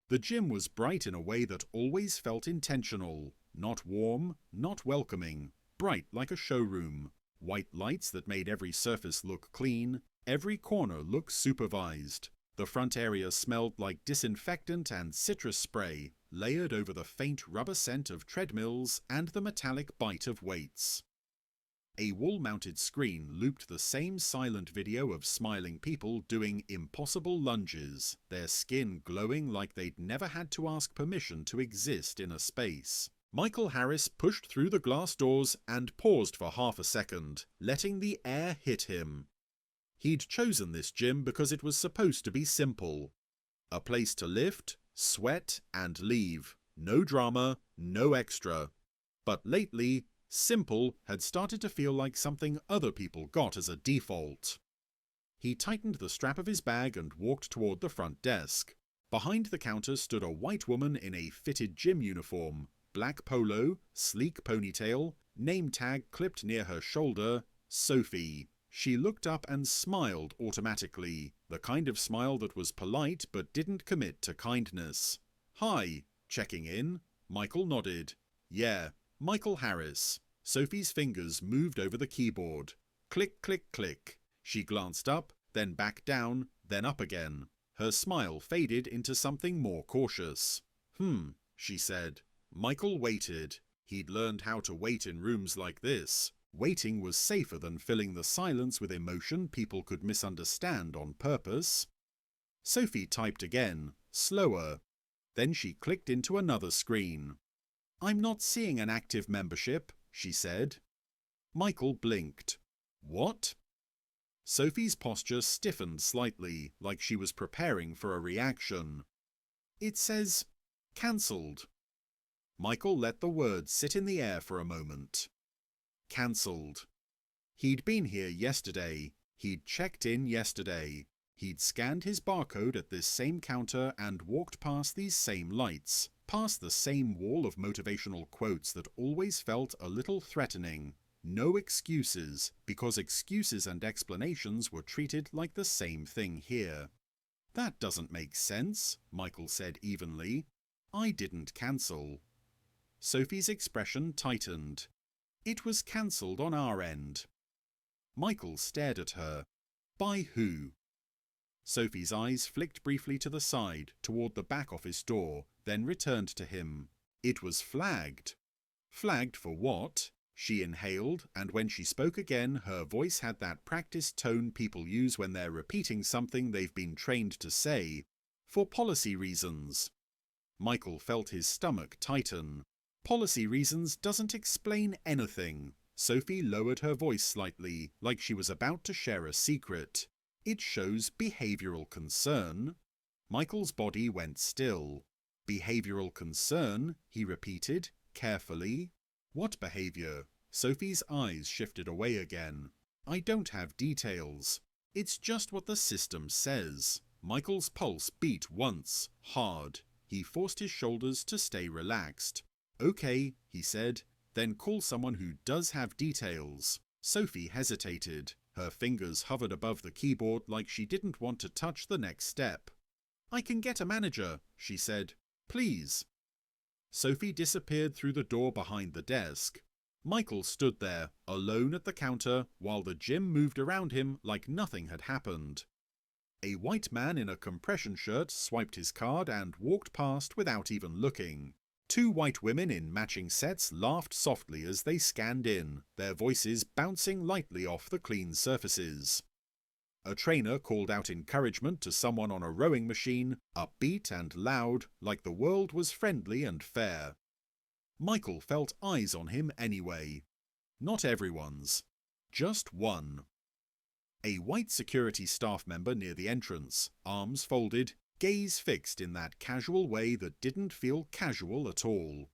The gym was bright in a way that always felt intentional. Not warm, not welcoming. Bright like a showroom. White lights that made every surface look clean. Every corner look supervised. The front area smelled like disinfectant and citrus spray, layered over the faint rubber scent of treadmills and the metallic bite of weights. A wall-mounted screen looped the same silent video of smiling people doing impossible lunges, their skin glowing like they'd never had to ask permission to exist in a space. Michael Harris pushed through the glass doors and paused for half a second, letting the air hit him. He'd chosen this gym because it was supposed to be simple. A place to lift, sweat, and leave. No drama, no extra. But lately, simple had started to feel like something other people got as a default. He tightened the strap of his bag and walked toward the front desk. Behind the counter stood a white woman in a fitted gym uniform, black polo, sleek ponytail, name tag clipped near her shoulder, Sophie. She looked up and smiled automatically, the kind of smile that was polite but didn't commit to kindness. "Hi, checking in?" Michael nodded. "Yeah, Michael Harris." Sophie's fingers moved over the keyboard. Click, click, click. She glanced up, then back down, then up again. Her smile faded into something more cautious. She said. Michael waited. He'd learned how to wait in rooms like this. Waiting was safer than filling the silence with emotion people could misunderstand on purpose. Sophie typed again, slower. Then she clicked into another screen. "I'm not seeing an active membership," she said. Michael blinked. "What?" Sophie's posture stiffened slightly, like she was preparing for a reaction. "It says, cancelled." Michael let the words sit in the air for a moment. Cancelled. He'd been here yesterday. He'd checked in yesterday. He'd scanned his barcode at this same counter and walked past these same lights, past the same wall of motivational quotes that always felt a little threatening. No excuses, because excuses and explanations were treated like the same thing here. "That doesn't make sense," Michael said evenly. "I didn't cancel." Sophie's expression tightened. "It was cancelled on our end." Michael stared at her. "By who?" Sophie's eyes flicked briefly to the side, toward the back office door, then returned to him. "It was flagged." "Flagged for what?" She inhaled, and when she spoke again, her voice had that practiced tone people use when they're repeating something they've been trained to say. "For policy reasons." Michael felt his stomach tighten. "Policy reasons doesn't explain anything." Sophie lowered her voice slightly, like she was about to share a secret. "It shows behavioral concern." Michael's body went still. "Behavioral concern," he repeated, carefully. "What behavior?" Sophie's eyes shifted away again. "I don't have details. It's just what the system says." Michael's pulse beat once, hard. He forced his shoulders to stay relaxed. "Okay," he said, "then call someone who does have details." Sophie hesitated. Her fingers hovered above the keyboard like she didn't want to touch the next step. "I can get a manager," she said. "Please." Sophie disappeared through the door behind the desk. Michael stood there, alone at the counter, while the gym moved around him like nothing had happened. A white man in a compression shirt swiped his card and walked past without even looking. Two white women in matching sets laughed softly as they scanned in, their voices bouncing lightly off the clean surfaces. A trainer called out encouragement to someone on a rowing machine, upbeat and loud, like the world was friendly and fair. Michael felt eyes on him anyway. Not everyone's. Just one. A white security staff member near the entrance, arms folded, gaze fixed in that casual way that didn't feel casual at all.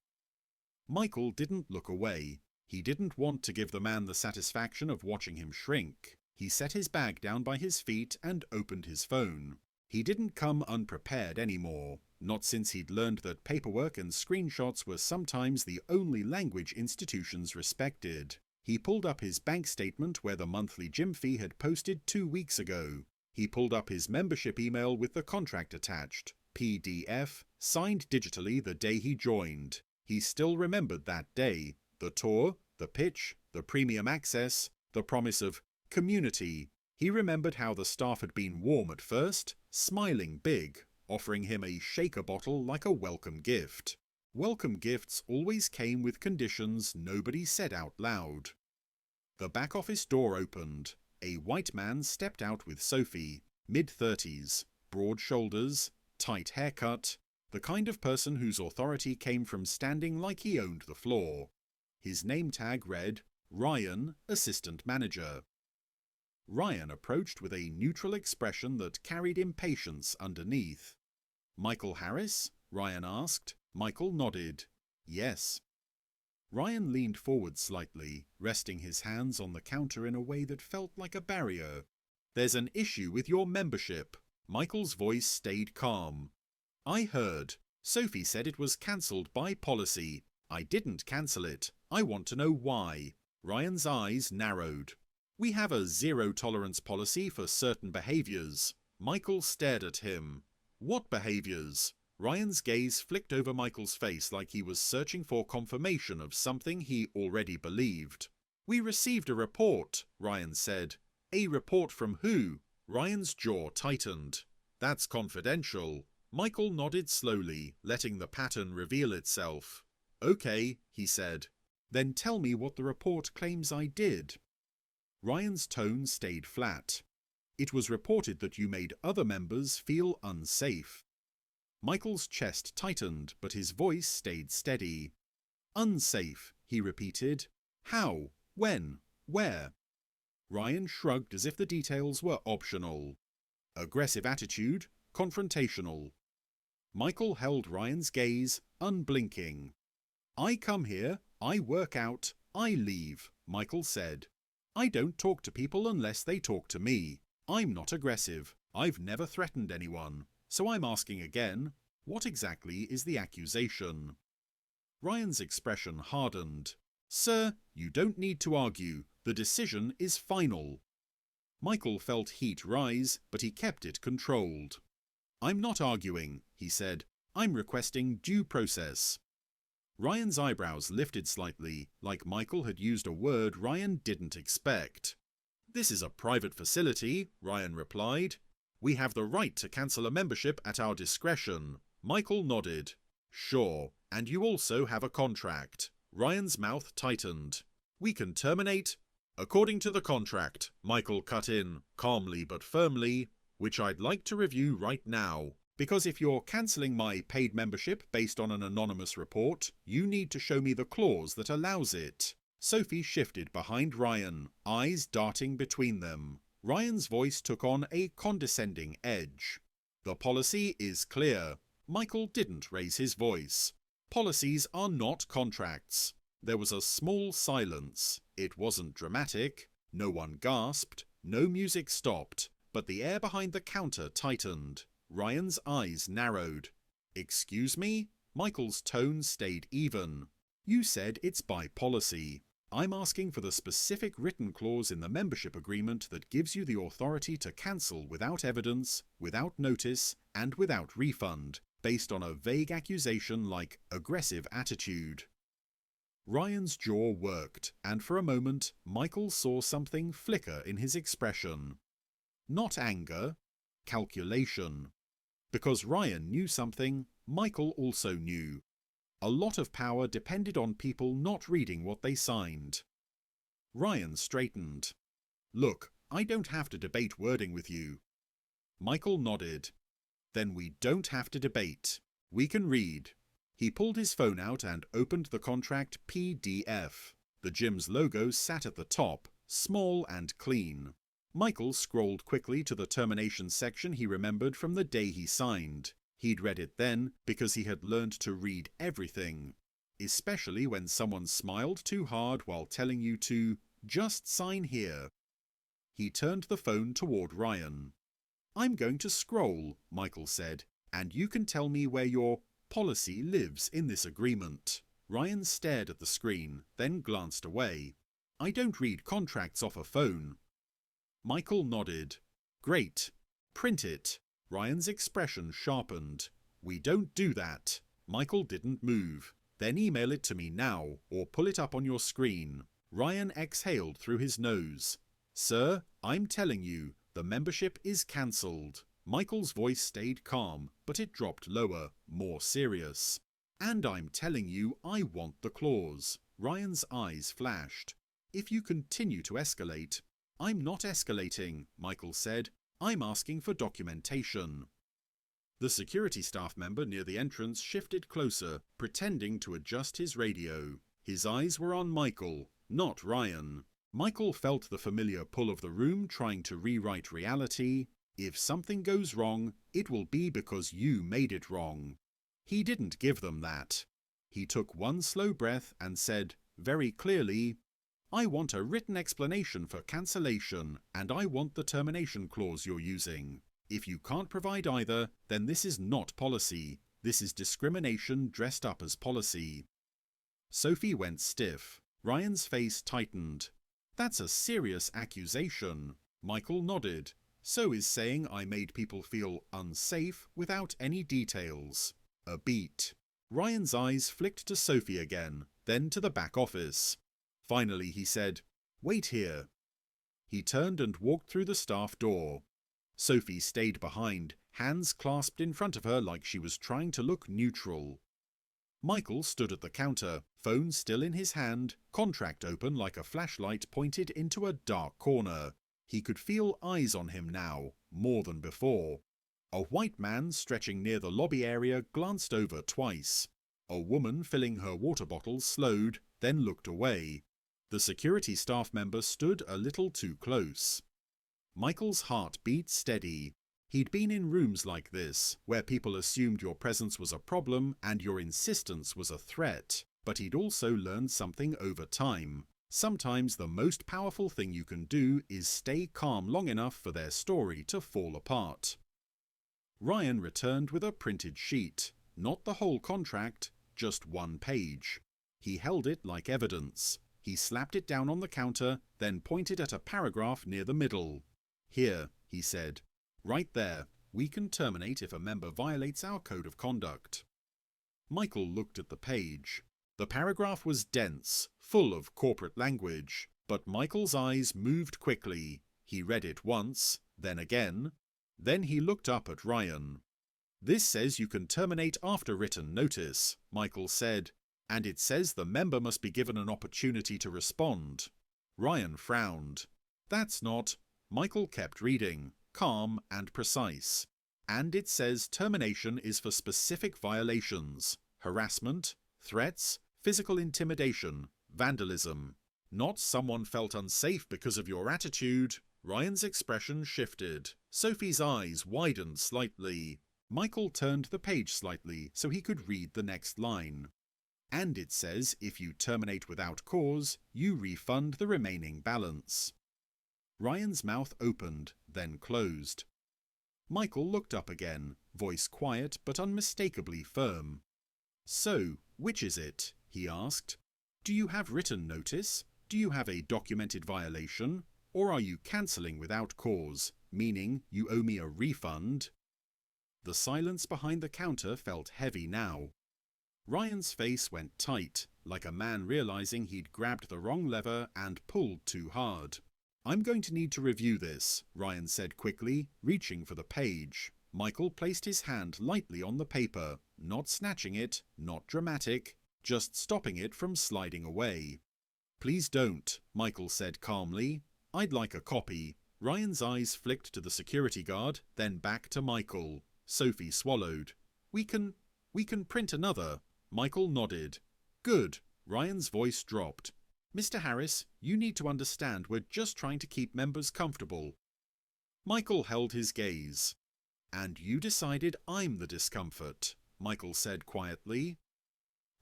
Michael didn't look away. He didn't want to give the man the satisfaction of watching him shrink. He set his bag down by his feet and opened his phone. He didn't come unprepared anymore, not since he'd learned that paperwork and screenshots were sometimes the only language institutions respected. He pulled up his bank statement where the monthly gym fee had posted 2 weeks ago. He pulled up his membership email with the contract attached. PDF, signed digitally the day he joined. He still remembered that day, the tour, the pitch, the premium access, the promise of community. He remembered how the staff had been warm at first, smiling big, offering him a shaker bottle like a welcome gift. Welcome gifts always came with conditions nobody said out loud. The back office door opened. A white man stepped out with Sophie, mid-30s, broad shoulders, tight haircut, the kind of person whose authority came from standing like he owned the floor. His name tag read, Ryan, Assistant Manager. Ryan approached with a neutral expression that carried impatience underneath. "Michael Harris?" Ryan asked. Michael nodded. "Yes." Ryan leaned forward slightly, resting his hands on the counter in a way that felt like a barrier. "There's an issue with your membership." Michael's voice stayed calm. "I heard. Sophie said it was cancelled by policy. I didn't cancel it. I want to know why." Ryan's eyes narrowed. "We have a zero-tolerance policy for certain behaviours." Michael stared at him. "What behaviours?" Ryan's gaze flicked over Michael's face like he was searching for confirmation of something he already believed. "We received a report," Ryan said. "A report from who?" Ryan's jaw tightened. "That's confidential." Michael nodded slowly, letting the pattern reveal itself. "Okay," he said. "Then tell me what the report claims I did." Ryan's tone stayed flat. "It was reported that you made other members feel unsafe." Michael's chest tightened, but his voice stayed steady. "Unsafe," he repeated. "How? When? Where?" Ryan shrugged as if the details were optional. "Aggressive attitude, confrontational." Michael held Ryan's gaze, unblinking. "I come here, I work out, I leave," Michael said. "I don't talk to people unless they talk to me. I'm not aggressive. I've never threatened anyone. So I'm asking again, what exactly is the accusation?" Ryan's expression hardened. "Sir, you don't need to argue. The decision is final." Michael felt heat rise, but he kept it controlled. "I'm not arguing," he said. "I'm requesting due process." Ryan's eyebrows lifted slightly, like Michael had used a word Ryan didn't expect. "This is a private facility," Ryan replied. "We have the right to cancel a membership at our discretion." Michael nodded. "Sure, and you also have a contract." Ryan's mouth tightened. "We can terminate." "According to the contract," Michael cut in, calmly but firmly, "which I'd like to review right now. Because if you're cancelling my paid membership based on an anonymous report, you need to show me the clause that allows it." Sophie shifted behind Ryan, eyes darting between them. Ryan's voice took on a condescending edge. "The policy is clear." Michael didn't raise his voice. "Policies are not contracts." There was a small silence. It wasn't dramatic. No one gasped. No music stopped. But the air behind the counter tightened. Ryan's eyes narrowed. "Excuse me?" Michael's tone stayed even. "You said it's by policy. I'm asking for the specific written clause in the membership agreement that gives you the authority to cancel without evidence, without notice, and without refund, based on a vague accusation like aggressive attitude." Ryan's jaw worked, and for a moment Michael saw something flicker in his expression. Not anger, calculation. Because Ryan knew something, Michael also knew. A lot of power depended on people not reading what they signed. Ryan straightened. "Look, I don't have to debate wording with you." Michael nodded. "Then we don't have to debate. We can read." He pulled his phone out and opened the contract PDF. The gym's logo sat at the top, small and clean. Michael scrolled quickly to the termination section he remembered from the day he signed. He'd read it then because he had learned to read everything, especially when someone smiled too hard while telling you to just sign here. He turned the phone toward Ryan. "I'm going to scroll," Michael said, "and you can tell me where your policy lives in this agreement." Ryan stared at the screen, then glanced away. "I don't read contracts off a phone." Michael nodded. "Great. Print it." Ryan's expression sharpened. We don't do that. Michael didn't move. Then email it to me now, or pull it up on your screen. Ryan exhaled through his nose. Sir, I'm telling you, the membership is cancelled. Michael's voice stayed calm, but it dropped lower, more serious. And I'm telling you, I want the clause. Ryan's eyes flashed. If you continue to escalate. I'm not escalating, Michael said. I'm asking for documentation. The security staff member near the entrance shifted closer, pretending to adjust his radio. His eyes were on Michael, not Ryan. Michael felt the familiar pull of the room trying to rewrite reality. If something goes wrong, it will be because you made it wrong. He didn't give them that. He took one slow breath and said, very clearly, I want a written explanation for cancellation, and I want the termination clause you're using. If you can't provide either, then this is not policy. This is discrimination dressed up as policy. Sophie went stiff. Ryan's face tightened. That's a serious accusation. Michael nodded. So is saying I made people feel unsafe without any details. A beat. Ryan's eyes flicked to Sophie again, then to the back office. Finally he said, Wait here. He turned and walked through the staff door. Sophie stayed behind, hands clasped in front of her like she was trying to look neutral. Michael stood at the counter, phone still in his hand, contract open like a flashlight pointed into a dark corner. He could feel eyes on him now, more than before. A white man stretching near the lobby area glanced over twice. A woman filling her water bottle slowed, then looked away. The security staff member stood a little too close. Michael's heart beat steady. He'd been in rooms like this, where people assumed your presence was a problem and your insistence was a threat, but he'd also learned something over time. Sometimes the most powerful thing you can do is stay calm long enough for their story to fall apart. Ryan returned with a printed sheet, not the whole contract, just one page. He held it like evidence. He slapped it down on the counter, then pointed at a paragraph near the middle. Here, he said. Right there, we can terminate if a member violates our code of conduct. Michael looked at the page. The paragraph was dense, full of corporate language, but Michael's eyes moved quickly. He read it once, then again. Then he looked up at Ryan. This says you can terminate after written notice, Michael said, and it says the member must be given an opportunity to respond. Ryan frowned. That's not. Michael kept reading, calm and precise. And it says termination is for specific violations, harassment, threats, physical intimidation, vandalism. Not someone felt unsafe because of your attitude. Ryan's expression shifted. Sophie's eyes widened slightly. Michael turned the page slightly so he could read the next line. And it says if you terminate without cause, you refund the remaining balance. Ryan's mouth opened, then closed. Michael looked up again, voice quiet but unmistakably firm. So, which is it? He asked. Do you have written notice? Do you have a documented violation? Or are you cancelling without cause, meaning you owe me a refund? The silence behind the counter felt heavy now. Ryan's face went tight, like a man realizing he'd grabbed the wrong lever and pulled too hard. I'm going to need to review this, Ryan said quickly, reaching for the page. Michael placed his hand lightly on the paper, not snatching it, not dramatic, just stopping it from sliding away. Please don't, Michael said calmly. I'd like a copy. Ryan's eyes flicked to the security guard, then back to Michael. Sophie swallowed. We can print another. Michael nodded. Good. Ryan's voice dropped. Mr. Harris, you need to understand we're just trying to keep members comfortable. Michael held his gaze. And you decided I'm the discomfort, Michael said quietly.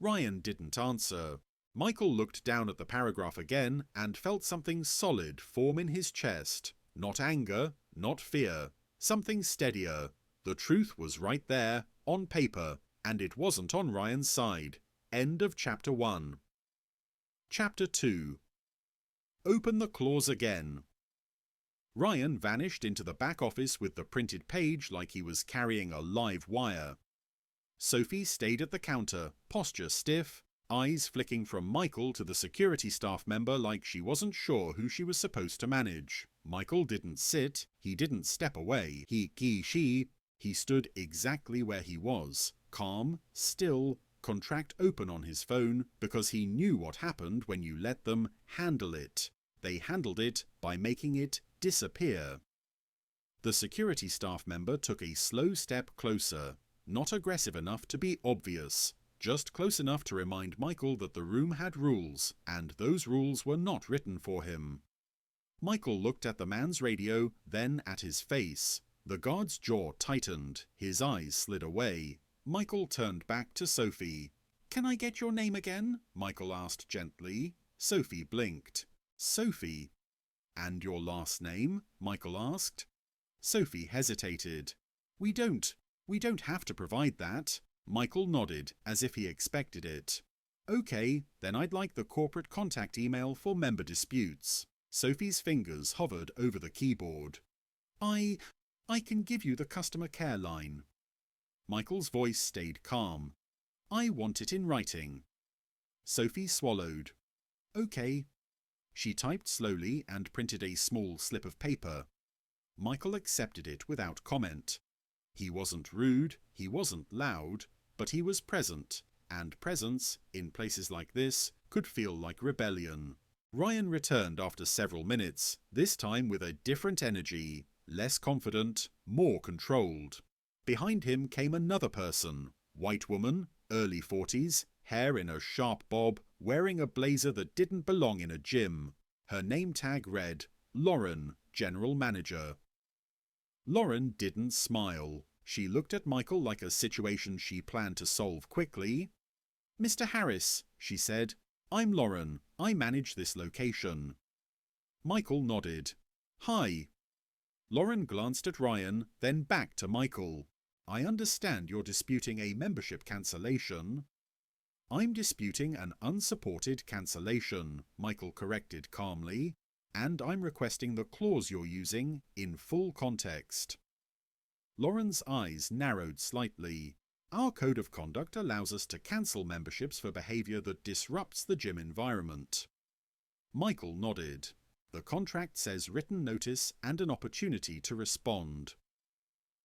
Ryan didn't answer. Michael looked down at the paragraph again and felt something solid form in his chest. Not anger, not fear. Something steadier. The truth was right there, on paper, and it wasn't on Ryan's side. End of Chapter 1. Chapter 2. Open the clause again. Ryan vanished into the back office with the printed page like he was carrying a live wire. Sophie stayed at the counter, posture stiff, eyes flicking from Michael to the security staff member like she wasn't sure who she was supposed to manage. Michael didn't sit, he didn't step away, he stood exactly where he was, calm, still, contract open on his phone, because he knew what happened when you let them handle it. They handled it by making it disappear. The security staff member took a slow step closer, not aggressive enough to be obvious, just close enough to remind Michael that the room had rules, and those rules were not written for him. Michael looked at the man's radio, then at his face. The guard's jaw tightened, his eyes slid away. Michael turned back to Sophie. "Can I get your name again?" Michael asked gently. Sophie blinked. "Sophie." "And your last name?" Michael asked. Sophie hesitated. We don't have to provide that." Michael nodded, as if he expected it. "Okay, then I'd like the corporate contact email for member disputes." Sophie's fingers hovered over the keyboard. I can give you the customer care line." Michael's voice stayed calm. "I want it in writing." Sophie swallowed. "Okay." She typed slowly and printed a small slip of paper. Michael accepted it without comment. He wasn't rude, he wasn't loud, but he was present, and presence, in places like this, could feel like rebellion. Ryan returned after several minutes, this time with a different energy, less confident, more controlled. Behind him came another person, white woman, early 40s, hair in a sharp bob, wearing a blazer that didn't belong in a gym. Her name tag read, Lauren, General Manager. Lauren didn't smile. She looked at Michael like a situation she planned to solve quickly. "Mr. Harris," she said, "I'm Lauren. I manage this location." Michael nodded. "Hi." Lauren glanced at Ryan, then back to Michael. "I understand you're disputing a membership cancellation." "I'm disputing an unsupported cancellation," Michael corrected calmly, "and I'm requesting the clause you're using in full context." Lauren's eyes narrowed slightly. "Our code of conduct allows us to cancel memberships for behavior that disrupts the gym environment." Michael nodded. "The contract says written notice and an opportunity to respond."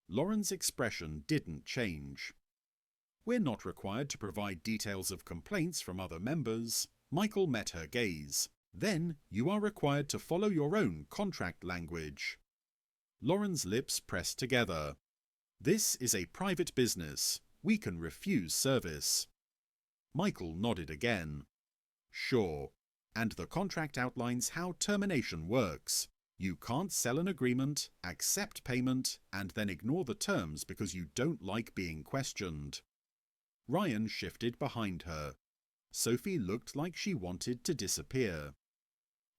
Lauren's expression didn't change. "We're not required to provide details of complaints from other members." Michael met her gaze. "Then you are required to follow your own contract language." Lauren's lips pressed together. "This is a private business. We can refuse service." Michael nodded again. "Sure. And the contract outlines how termination works. You can't sell an agreement, accept payment, and then ignore the terms because you don't like being questioned." Ryan shifted behind her. Sophie looked like she wanted to disappear.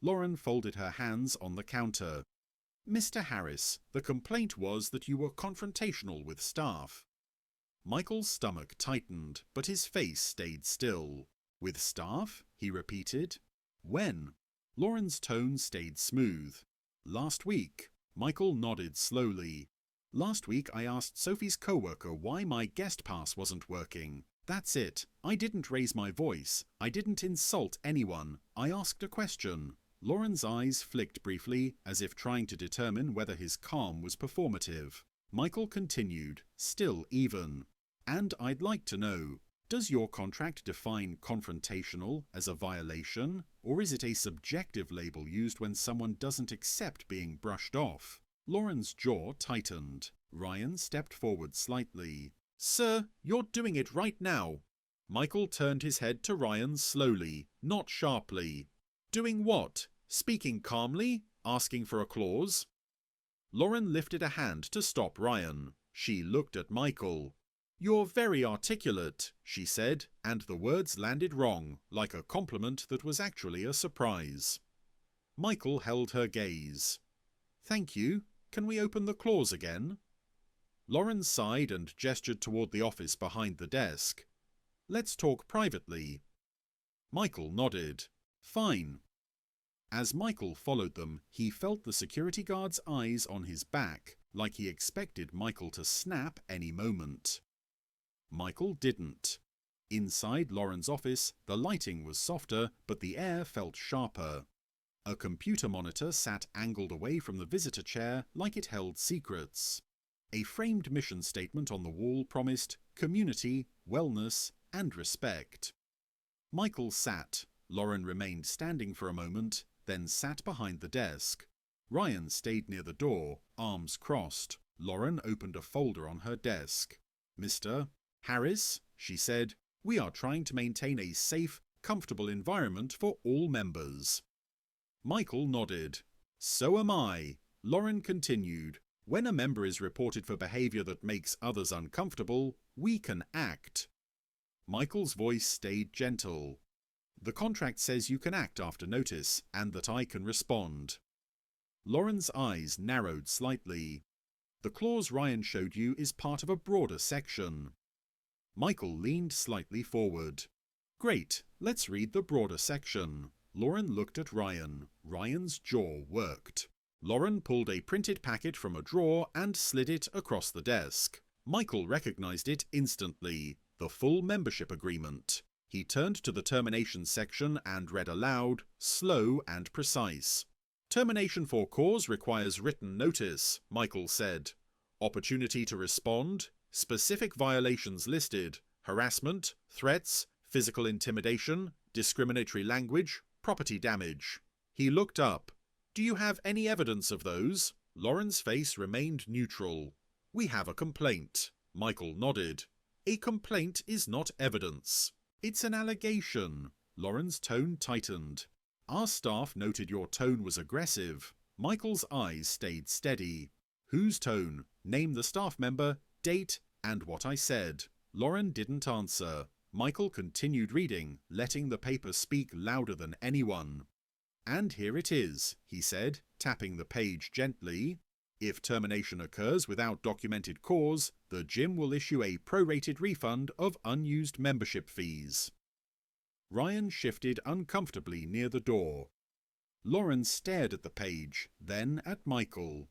Lauren folded her hands on the counter. "Mr. Harris, the complaint was that you were confrontational with staff." Michael's stomach tightened, but his face stayed still. "With staff?" he repeated. "When?" Lauren's tone stayed smooth. "Last week." Michael nodded slowly. "Last week I asked Sophie's coworker why my guest pass wasn't working. That's it. I didn't raise my voice. I didn't insult anyone. I asked a question." Lauren's eyes flicked briefly, as if trying to determine whether his calm was performative. Michael continued, still even. "And I'd like to know, does your contract define confrontational as a violation, or is it a subjective label used when someone doesn't accept being brushed off?" Lauren's jaw tightened. Ryan stepped forward slightly. "Sir, you're doing it right now." Michael turned his head to Ryan slowly, not sharply. "Doing what? Speaking calmly? Asking for a clause?" Lauren lifted a hand to stop Ryan. She looked at Michael. "You're very articulate," she said, and the words landed wrong, like a compliment that was actually a surprise. Michael held her gaze. "Thank you. Can we open the clause again?" Lauren sighed and gestured toward the office behind the desk. "Let's talk privately." Michael nodded. "Fine." As Michael followed them, he felt the security guard's eyes on his back, like he expected Michael to snap any moment. Michael didn't. Inside Lauren's office, the lighting was softer, but the air felt sharper. A computer monitor sat angled away from the visitor chair like it held secrets. A framed mission statement on the wall promised community, wellness, and respect. Michael sat. Lauren remained standing for a moment, then sat behind the desk. Ryan stayed near the door, arms crossed. Lauren opened a folder on her desk. "Mr. Harris," she said, "we are trying to maintain a safe, comfortable environment for all members." Michael nodded. "So am I." Lauren continued. "When a member is reported for behavior that makes others uncomfortable, we can act." Michael's voice stayed gentle. "The contract says you can act after notice, and that I can respond." Lauren's eyes narrowed slightly. "The clause Ryan showed you is part of a broader section." Michael leaned slightly forward. "Great, let's read the broader section." Lauren looked at Ryan. Ryan's jaw worked. Lauren pulled a printed packet from a drawer and slid it across the desk. Michael recognized it instantly. The full membership agreement. He turned to the termination section and read aloud, slow and precise. "Termination for cause requires written notice," Michael said. "Opportunity to respond. Specific violations listed: harassment, threats, physical intimidation, discriminatory language, property damage." He looked up. "Do you have any evidence of those?" Lauren's face remained neutral. "We have a complaint." Michael nodded. "A complaint is not evidence. It's an allegation." Lauren's tone tightened. "Our staff noted your tone was aggressive." Michael's eyes stayed steady. "Whose tone? Name the staff member, date, and what I said." Lauren didn't answer. Michael continued reading, letting the paper speak louder than anyone. "And here it is," he said, tapping the page gently. "If termination occurs without documented cause, the gym will issue a prorated refund of unused membership fees." Ryan shifted uncomfortably near the door. Lauren stared at the page, then at Michael.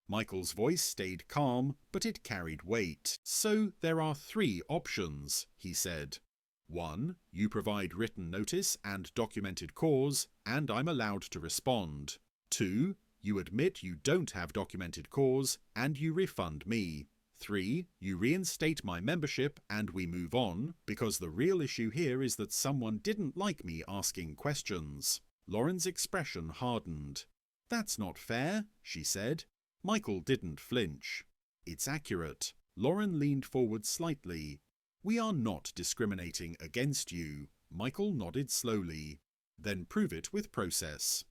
Michael's voice stayed calm, but it carried weight. "So there are 3 options," he said. 1. You provide written notice and documented cause, and I'm allowed to respond. 2. You admit you don't have documented cause, and you refund me. 3. You reinstate my membership and we move on, because the real issue here is that someone didn't like me asking questions. Lauren's expression hardened. "That's not fair," she said. Michael didn't flinch. "It's accurate." Lauren leaned forward slightly. "We are not discriminating against you." Michael nodded slowly. "Then prove it with process."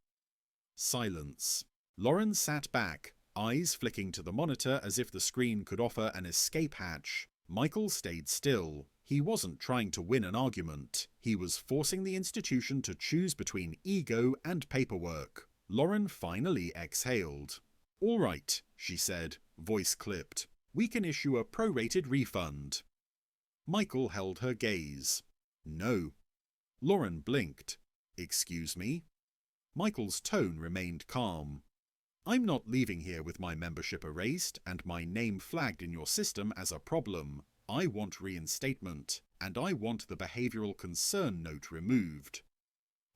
Silence. Lauren sat back, eyes flicking to the monitor as if the screen could offer an escape hatch. Michael stayed still. He wasn't trying to win an argument. He was forcing the institution to choose between ego and paperwork. Lauren finally exhaled. "All right," she said, voice clipped. "We can issue a prorated refund." Michael held her gaze. "No." Lauren blinked. "Excuse me?" Michael's tone remained calm. "I'm not leaving here with my membership erased and my name flagged in your system as a problem. I want reinstatement, and I want the behavioral concern note removed."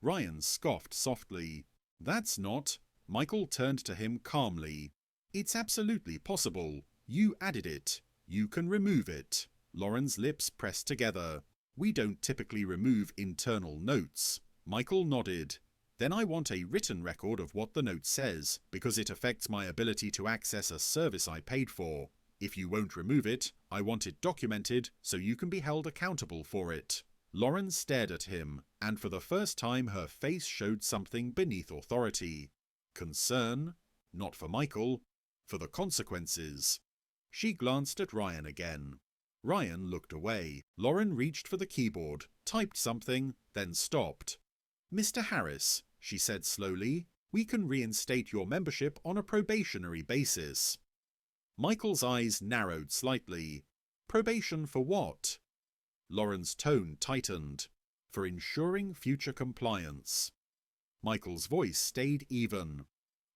Ryan scoffed softly. "That's not..." Michael turned to him calmly. "It's absolutely possible. You added it. You can remove it." Lauren's lips pressed together. "We don't typically remove internal notes." Michael nodded. "Then I want a written record of what the note says, because it affects my ability to access a service I paid for. If you won't remove it, I want it documented so you can be held accountable for it." Lauren stared at him, and for the first time her face showed something beneath authority. Concern, not for Michael, for the consequences. She glanced at Ryan again. Ryan looked away. Lauren reached for the keyboard, typed something, then stopped. "Mr. Harris," she said slowly, "we can reinstate your membership on a probationary basis." Michael's eyes narrowed slightly. "Probation for what?" Lauren's tone tightened. "For ensuring future compliance." Michael's voice stayed even.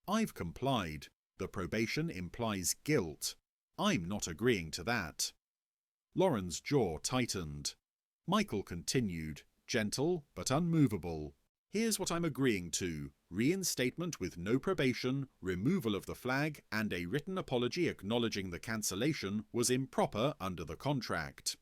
"I've complied. The probation implies guilt. I'm not agreeing to that." Lauren's jaw tightened. Michael continued, gentle but unmovable. Here's what I'm agreeing to. Reinstatement with no probation, removal of the flag, and a written apology acknowledging the cancellation was improper under the contract.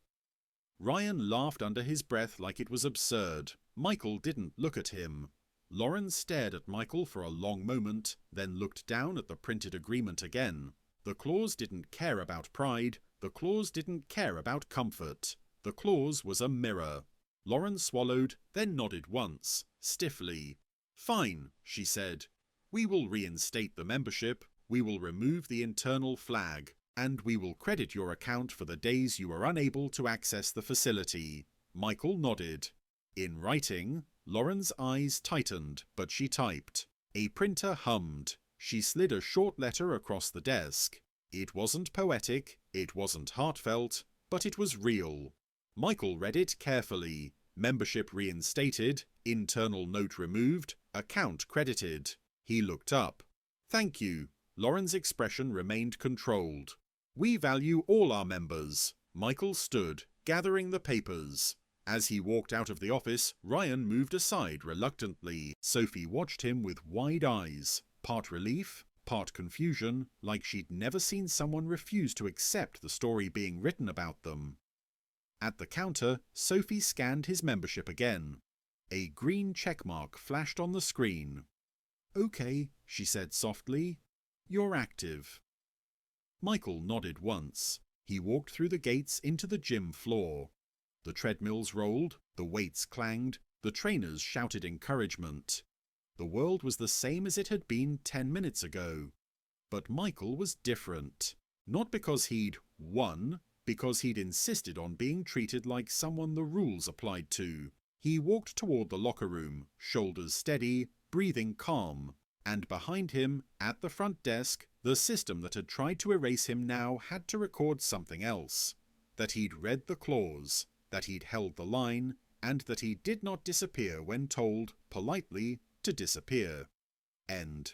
Ryan laughed under his breath like it was absurd. Michael didn't look at him. Lauren stared at Michael for a long moment, then looked down at the printed agreement again. The clause didn't care about pride. The clause didn't care about comfort. The clause was a mirror. Lauren swallowed, then nodded once, stiffly. Fine, she said. We will reinstate the membership, we will remove the internal flag, and we will credit your account for the days you were unable to access the facility. Michael nodded. In writing, Lauren's eyes tightened, but she typed. A printer hummed. She slid a short letter across the desk. It wasn't poetic, it wasn't heartfelt, but it was real. Michael read it carefully. Membership reinstated, internal note removed, account credited. He looked up. Thank you. Lauren's expression remained controlled. We value all our members. Michael stood, gathering the papers. As he walked out of the office, Ryan moved aside reluctantly. Sophie watched him with wide eyes, part relief, part confusion, like she'd never seen someone refuse to accept the story being written about them. At the counter, Sophie scanned his membership again. A green checkmark flashed on the screen. Okay, she said softly. You're active. Michael nodded once. He walked through the gates into the gym floor. The treadmills rolled, the weights clanged, the trainers shouted encouragement. The world was the same as it had been 10 minutes ago. But Michael was different. Not because he'd won, because he'd insisted on being treated like someone the rules applied to. He walked toward the locker room, shoulders steady, breathing calm. And behind him, at the front desk, the system that had tried to erase him now had to record something else. That he'd read the clause, that he'd held the line, and that he did not disappear when told, politely, to disappear. End.